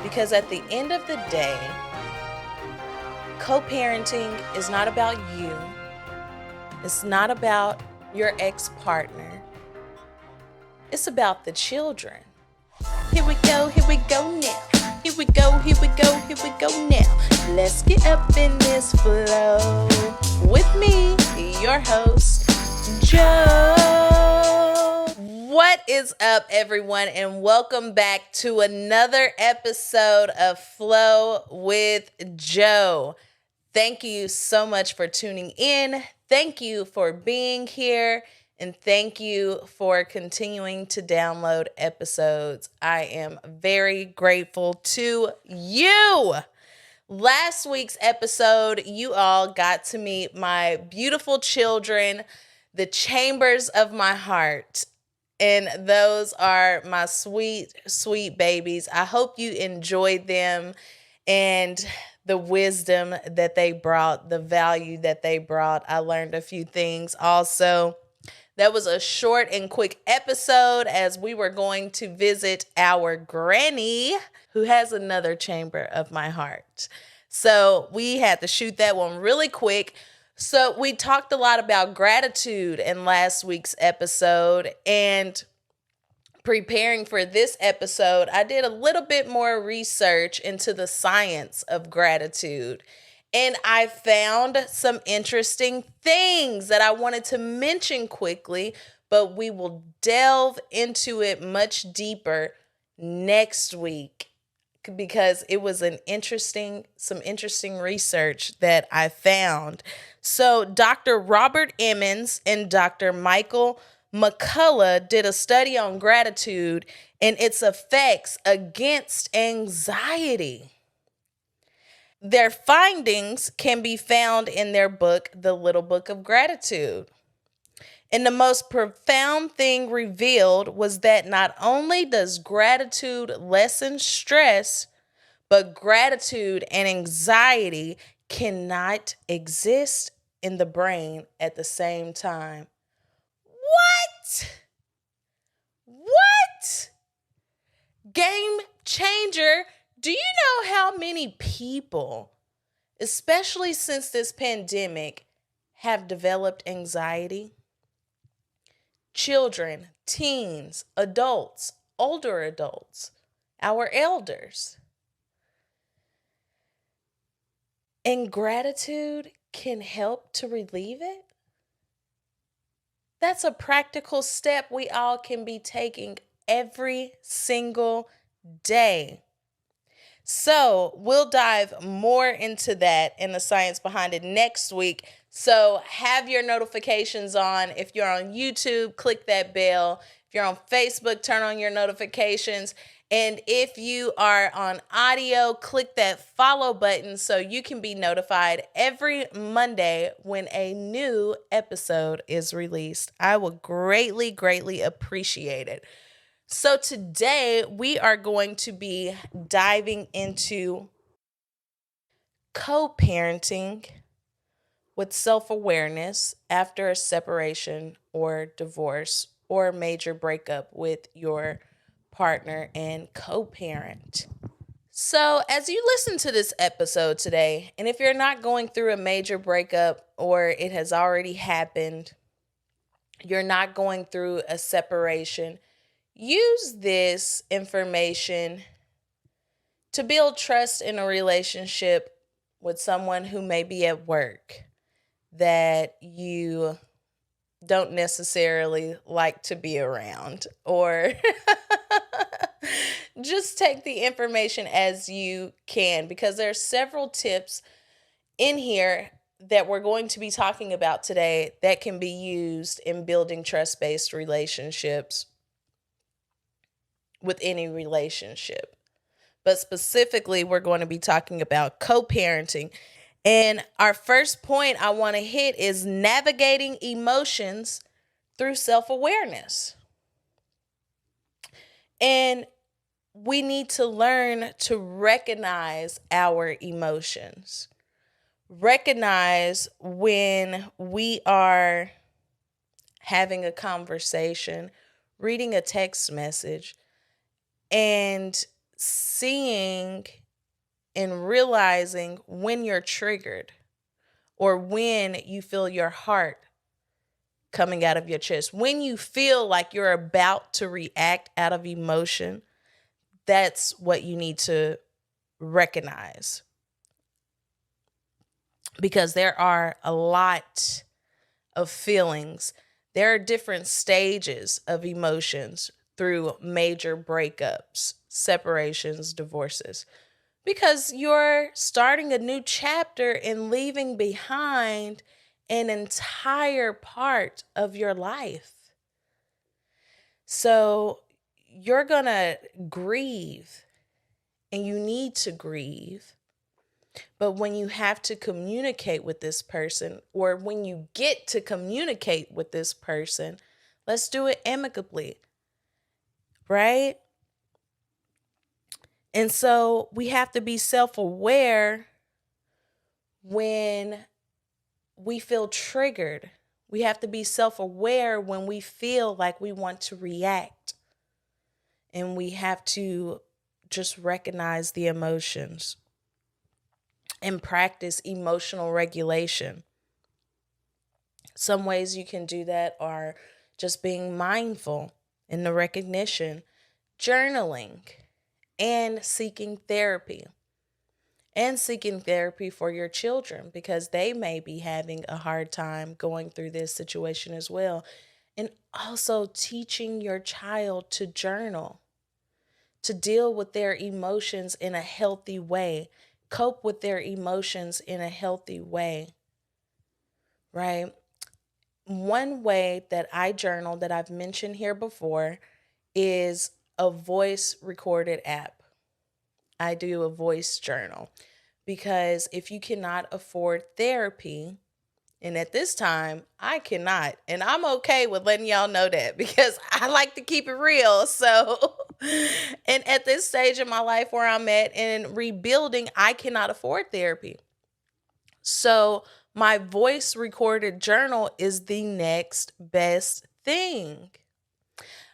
Because at the end of the day, co-parenting is not about you. It's not about your ex-partner. It's about the children. Here we go now. Here we go now. Let's get up in this flow with me, your host, Joe. What is up, everyone, and welcome back to another episode of Flow with Joe. Thank you so much for tuning in. Thank you for being here. And thank you for continuing to download episodes. I am very grateful to you. Last week's episode, you all got to meet my beautiful children, the chambers of my heart. And those are my sweet, sweet babies. I hope you enjoyed them and the wisdom that they brought, the value that they brought. I learned a few things also. That was a short and quick episode as we were going to visit our granny who has another chamber of my heart. So we had to shoot that one really quick. So we talked a lot about gratitude in last week's episode, and preparing for this episode, I did a little bit more research into the science of gratitude. And I found some interesting things that I wanted to mention quickly, but we will delve into it much deeper next week because it was some interesting research that I found. So Dr. Robert Emmons and Dr. Michael McCullough did a study on gratitude and its effects against anxiety. Their findings can be found in their book, The Little Book of Gratitude. And the most profound thing revealed was that not only does gratitude lessen stress, but gratitude and anxiety cannot exist in the brain at the same time. What? Game changer. Do you know how many people, especially since this pandemic, have developed anxiety? Children, teens, adults, older adults, our elders. And gratitude can help to relieve it. That's a practical step we all can be taking every single day. So we'll dive more into that and the science behind it next week. So have your notifications on. If you're on YouTube, click that bell. If you're on Facebook, turn on your notifications. And if you are on audio, click that follow button so you can be notified every Monday when a new episode is released. I will greatly, greatly appreciate it. So today we are going to be diving into co-parenting with self-awareness after a separation or divorce or major breakup with your partner and co-parent. So as you listen to this episode today, and if you're not going through a major breakup or it has already happened, you're not going through a separation, use this information to build trust in a relationship with someone who may be at work that you don't necessarily like to be around, or just take the information as you can, because there are several tips in here that we're going to be talking about today that can be used in building trust-based relationships with any relationship. But specifically, we're going to be talking about co-parenting. And our first point I want to hit is navigating emotions through self-awareness. And we need to learn to recognize our emotions. Recognize when we are having a conversation, reading a text message, and seeing and realizing when you're triggered or when you feel your heart coming out of your chest, when you feel like you're about to react out of emotion, that's what you need to recognize. Because there are a lot of feelings. There are different stages of emotions through major breakups, separations, divorces. Because you're starting a new chapter and leaving behind an entire part of your life. So you're going to grieve, and you need to grieve. But when you have to communicate with this person, or when you get to communicate with this person, let's do it amicably, right? And so we have to be self-aware when we feel triggered. We have to be self-aware when we feel like we want to react. And we have to just recognize the emotions and practice emotional regulation. Some ways you can do that are just being mindful in the recognition, journaling, and seeking therapy. And seeking therapy for your children, because they may be having a hard time going through this situation as well. And also teaching your child to journal, to deal with their emotions in a healthy way, cope with their emotions in a healthy way, right? One way that I journal that I've mentioned here before is a voice recorded app. I do a voice journal. Because if you cannot afford therapy, and at this time, I cannot. And I'm okay with letting y'all know that, because I like to keep it real. So, and at this stage in my life where I'm at in rebuilding, I cannot afford therapy. So my voice recorded journal is the next best thing.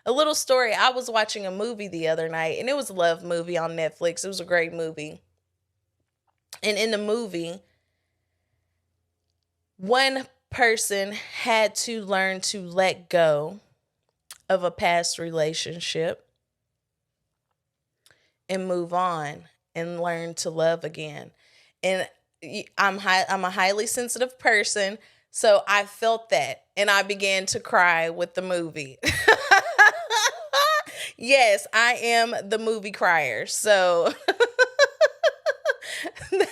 A little story. I was watching a movie the other night, and it was a love movie on Netflix. It was a great movie. And in the movie, one person had to learn to let go of a past relationship and move on and learn to love again. And I'm a highly sensitive person, so I felt that, and I began to cry with the movie. Yes, I am the movie crier. So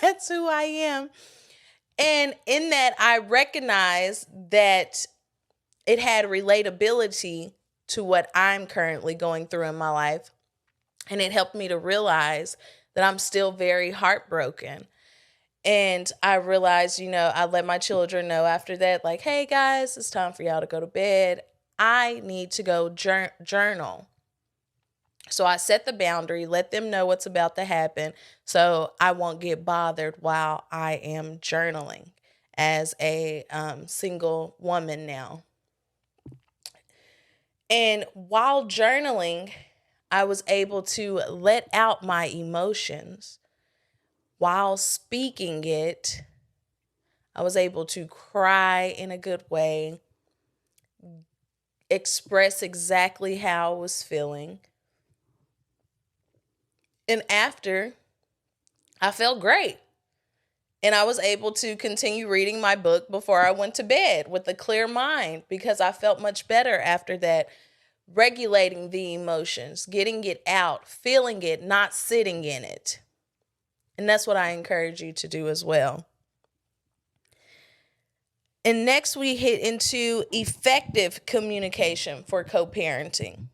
that's who I am. And in that, I recognize that it had relatability to what I'm currently going through in my life. And it helped me to realize that I'm still very heartbroken. And I realized, I let my children know after that, like, hey guys, it's time for y'all to go to bed. I need to go journal. So I set the boundary, let them know what's about to happen, so I won't get bothered while I am journaling as a single woman now. And while journaling, I was able to let out my emotions. While speaking it, I was able to cry in a good way, express exactly how I was feeling. And after, I felt great. And I was able to continue reading my book before I went to bed with a clear mind, because I felt much better after that. Regulating the emotions, getting it out, feeling it, not sitting in it. And that's what I encourage you to do as well. And next we hit into effective communication for co-parenting.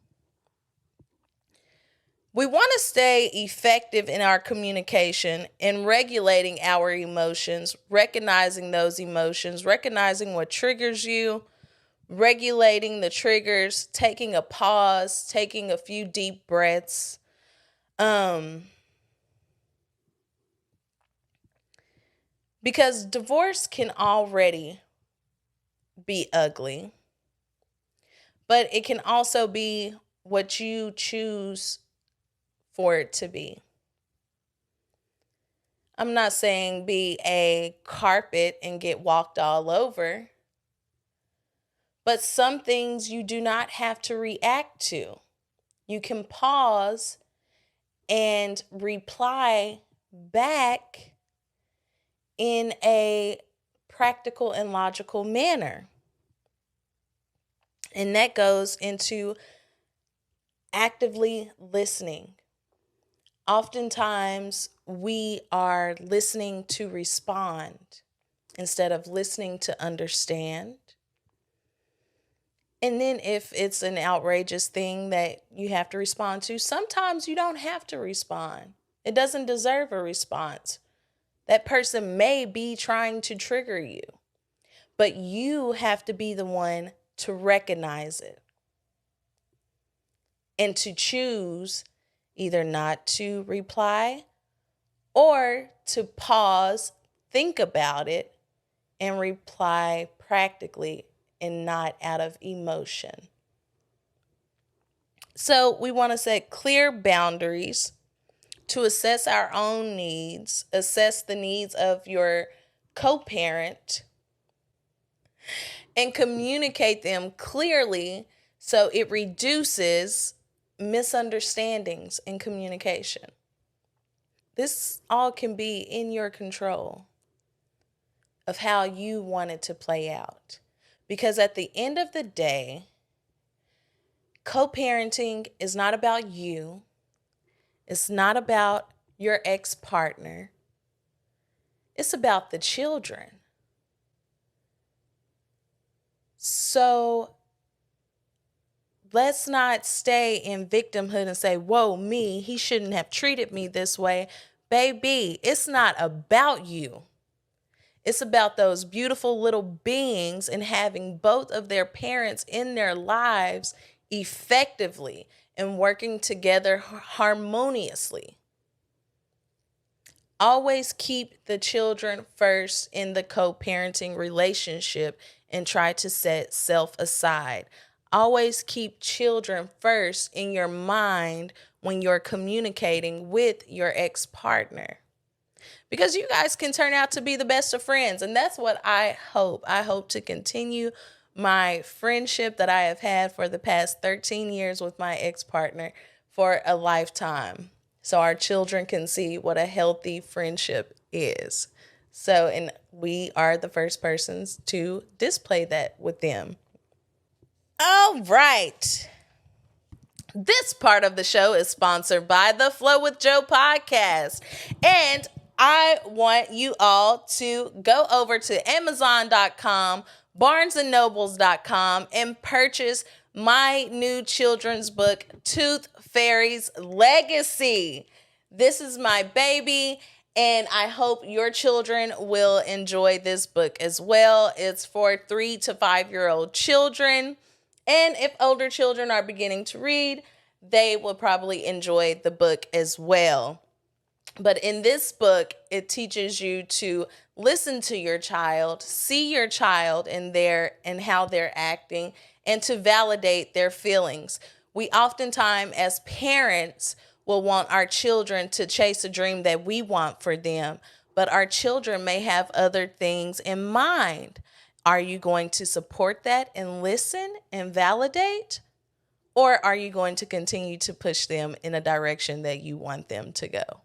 We want to stay effective in our communication and regulating our emotions, recognizing those emotions, recognizing what triggers you, regulating the triggers, taking a pause, taking a few deep breaths. Because divorce can already be ugly, but it can also be what you choose for it to be. I'm not saying be a carpet and get walked all over, but some things you do not have to react to. You can pause and reply back in a practical and logical manner. And that goes into actively listening. Oftentimes, we are listening to respond instead of listening to understand. And then if it's an outrageous thing that you have to respond to, sometimes you don't have to respond. It doesn't deserve a response. That person may be trying to trigger you, but you have to be the one to recognize it and to choose either not to reply or to pause, think about it, and reply practically and not out of emotion. So we want to set clear boundaries to assess our own needs, assess the needs of your co-parent, and communicate them clearly so it reduces misunderstandings in communication. This all can be in your control of how you want it to play out. Because at the end of the day, co-parenting is not about you. It's not about your ex-partner. It's about the children. So let's not stay in victimhood and say, whoa, me, he shouldn't have treated me this way. Baby, it's not about you. It's about those beautiful little beings and having both of their parents in their lives effectively and working together harmoniously. Always keep the children first in the co-parenting relationship and try to set self aside. Always keep children first in your mind when you're communicating with your ex-partner. Because you guys can turn out to be the best of friends. And that's what I hope. I hope to continue my friendship that I have had for the past 13 years with my ex-partner for a lifetime. So our children can see what a healthy friendship is. So, and we are the first persons to display that with them. All right. This part of the show is sponsored by the Flow with Joe podcast. And I want you all to go over to Amazon.com, BarnesandNobles.com, and purchase my new children's book, Tooth Fairy's Legacy. This is my baby, and I hope your children will enjoy this book as well. It's for 3 to 5-year-old children. And if older children are beginning to read, they will probably enjoy the book as well. But in this book, it teaches you to listen to your child, see your child in and how they're acting, and to validate their feelings. We oftentimes, as parents, will want our children to chase a dream that we want for them, but our children may have other things in mind. Are you going to support that and listen and validate? Or are you going to continue to push them in a direction that you want them to go?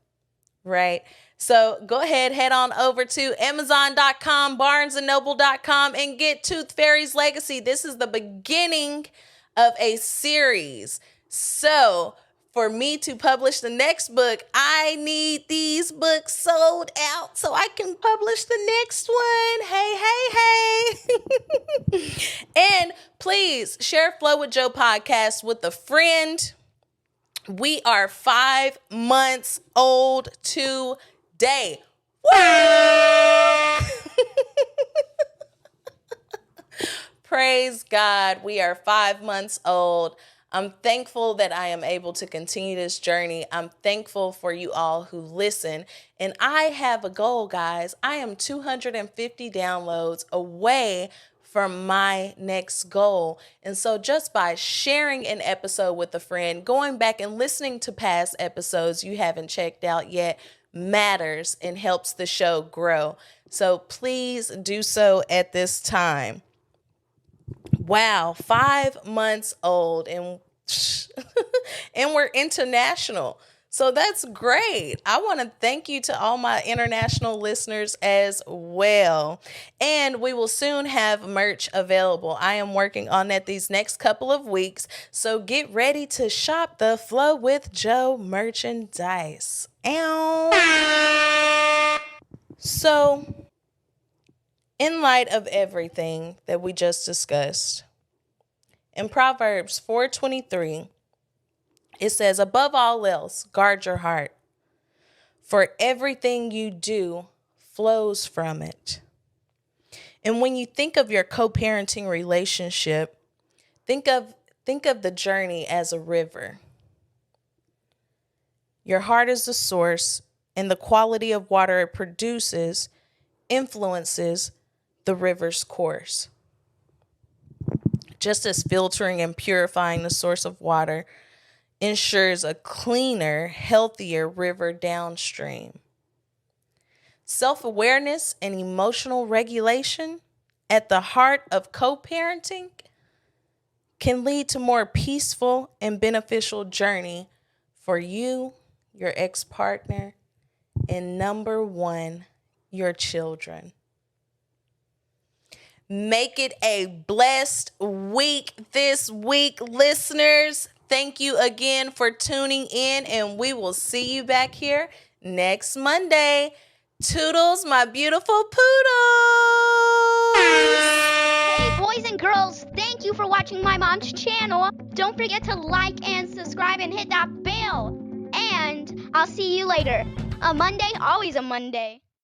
Right? So go ahead, head on over to Amazon.com, BarnesandNoble.com, and get Tooth Fairy's Legacy. This is the beginning of a series. So for me to publish the next book, I need these books sold out so I can publish the next one. Hey. And please share Flow with Joe podcast with a friend. We are 5 months old today. Praise God. We are 5 months old. I'm thankful that I am able to continue this journey. I'm thankful for you all who listen. And I have a goal, guys. I am 250 downloads away for my next goal. And so just by sharing an episode with a friend, going back and listening to past episodes you haven't checked out yet matters and helps the show grow. So please do so at this time. Wow, 5 months old and and we're international. So that's great. I want to thank you to all my international listeners as well. And we will soon have merch available. I am working on that these next couple of weeks. So get ready to shop the Flow with Joe merchandise. Ow. So, in light of everything that we just discussed, in Proverbs 4:23, it says, above all else, guard your heart, for everything you do flows from it. And when you think of your co-parenting relationship, think of the journey as a river. Your heart is the source, and the quality of water it produces influences the river's course. Just as filtering and purifying the source of water ensures a cleaner, healthier river downstream. Self-awareness and emotional regulation at the heart of co-parenting can lead to more peaceful and beneficial journey for you, your ex-partner, and number one, your children. Make it a blessed week this week, listeners. Thank you again for tuning in, and we will see you back here next Monday. Toodles, my beautiful poodles. Hey, boys and girls, thank you for watching my mom's channel. Don't forget to like and subscribe and hit that bell. And I'll see you later. A Monday, always a Monday.